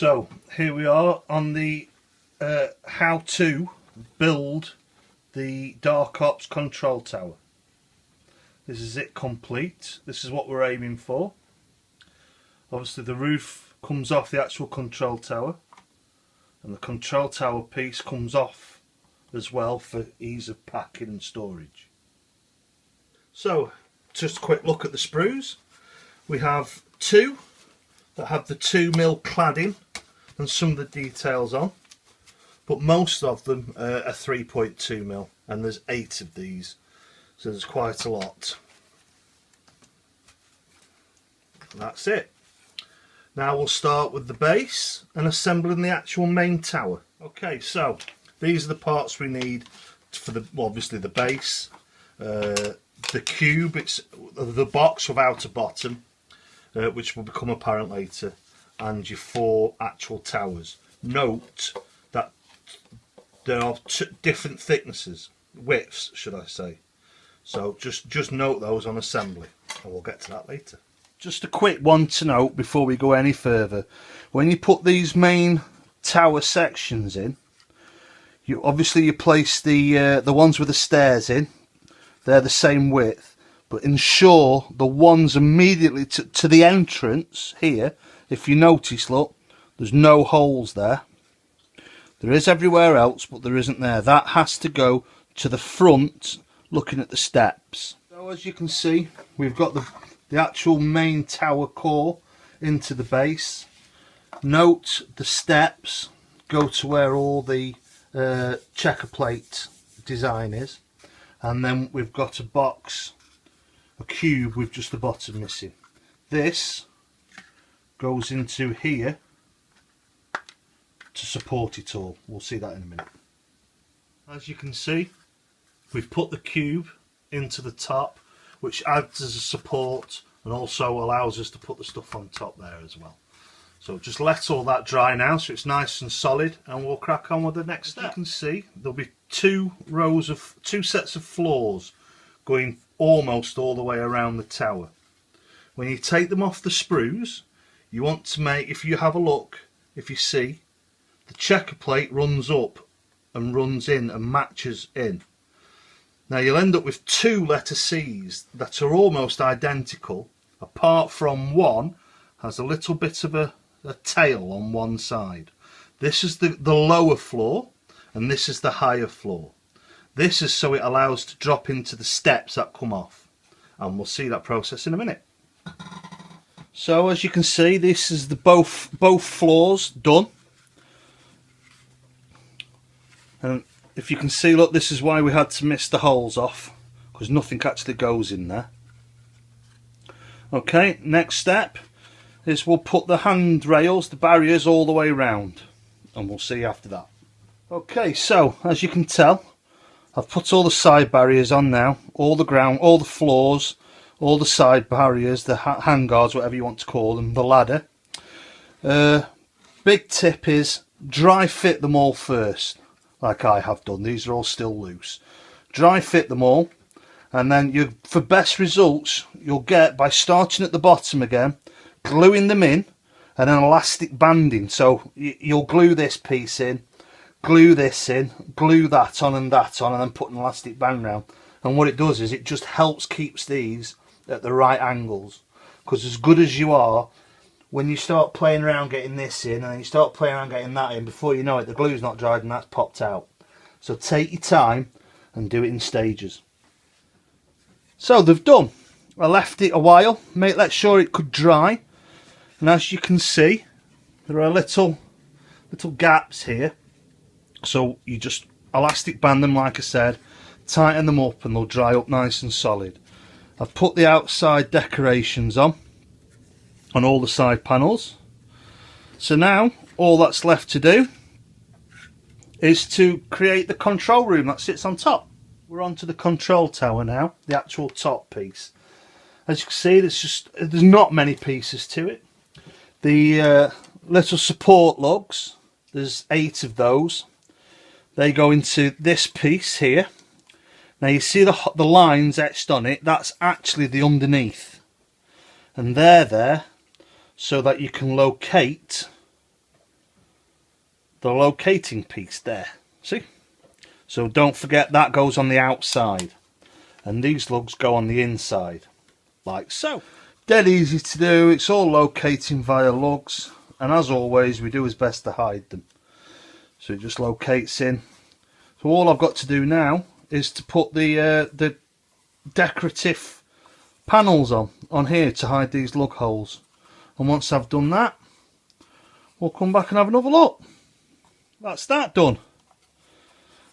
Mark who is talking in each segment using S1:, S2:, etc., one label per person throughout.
S1: So here we are on the how to build the Dark Ops Control Tower. This is it complete. This is what we're aiming for. Obviously the roof comes off the actual control tower, and the control tower piece comes off as well for ease of packing and storage. So just a quick look at the sprues. We have two that have the 2mm cladding and some of the details on, but most of them are 3.2mm, and there's 8 of these, so there's quite a lot. That's it. Now we'll start with the base and assembling the actual main tower. Okay, so these are the parts we need for the, well, obviously the base, the cube, it's the box without a bottom, which will become apparent later, and your 4 actual towers. Note that there are different thicknesses, widths should I say, so just note those on assembly, and we'll get to that later. Just a quick one to note before we go any further: when you put these main tower sections in, you place the ones with the stairs in, they're the same width, but ensure the ones immediately to the entrance here, if you notice, look, there's no holes there. There is everywhere else, but there isn't there. That has to go to the front, looking at the steps. So as you can see, we've got the actual main tower core into the base. Note the steps go to where all the checker plate design is, and then we've got a box, a cube with just the bottom missing. This goes into here to support it all. We'll see that in a minute. As you can see, we've put the cube into the top, which adds as a support and also allows us to put the stuff on top there as well. So just let all that dry now so it's nice and solid, and we'll crack on with the next step. As you can see, there'll be two sets of floors going almost all the way around the tower. When you take them off the sprues, you want to make, if you have a look, if you see, the checker plate runs up and runs in and matches in. Now you'll end up with 2 letter C's that are almost identical, apart from one has a little bit of a tail on one side. This is the lower floor, and this is the higher floor. This is so it allows to drop into the steps that come off, and we'll see that process in a minute. So as you can see, this is the both floors done, and if you can see, look, this is why we had to miss the holes off, because nothing actually goes in there. Okay, next step is we'll put the handrails, the barriers, all the way around, and we'll see after that. Okay, so as you can tell, I've put all the side barriers on now, all the ground, all the floors, all the side barriers, the hand guards, whatever you want to call them, the ladder. Big tip is dry fit them all first, like I have done. These are all still loose. Dry fit them all, and then for best results you'll get by starting at the bottom again, gluing them in, and then elastic banding. So you'll glue this piece in, glue this in, glue that on, and then put an elastic band round. And what it does is it just helps keeps these at the right angles, because as good as you are, when you start playing around getting this in, and then you start playing around getting that in, before you know it, the glue's not dried and that's popped out. So take your time and do it in stages. So they've done. I left it a while, let's sure it could dry, and as you can see, there are little gaps here. So you just elastic band them, like I said, tighten them up, and they'll dry up nice and solid. I've put the outside decorations on all the side panels. So now all that's left to do is to create the control room that sits on top. We're on to the control tower now, the actual top piece. As you can see, there's not many pieces to it. The little support lugs, there's 8 of those. They go into this piece here. Now you see the lines etched on it, that's actually the underneath. And they're there so that you can locate the locating piece there. See? So don't forget that goes on the outside. And these lugs go on the inside. Like so. Dead easy to do. It's all locating via lugs. And as always, we do as best to hide them. So it just locates in. So all I've got to do now is to put the decorative panels on here to hide these lug holes. And once I've done that, we'll come back and have another look. That's that done.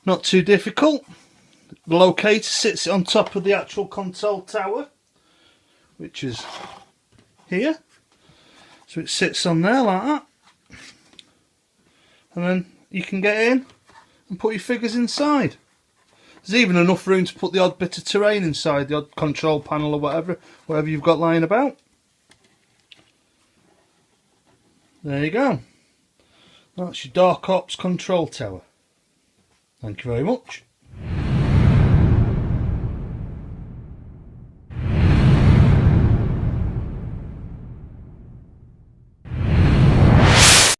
S1: Not too difficult. The locator sits on top of the actual control tower, which is here. So it sits on there like that. And then you can get in and put your figures inside. There's even enough room to put the odd bit of terrain inside, the odd control panel or whatever you've got lying about. There you go. That's your Dark Ops control tower. Thank you very much.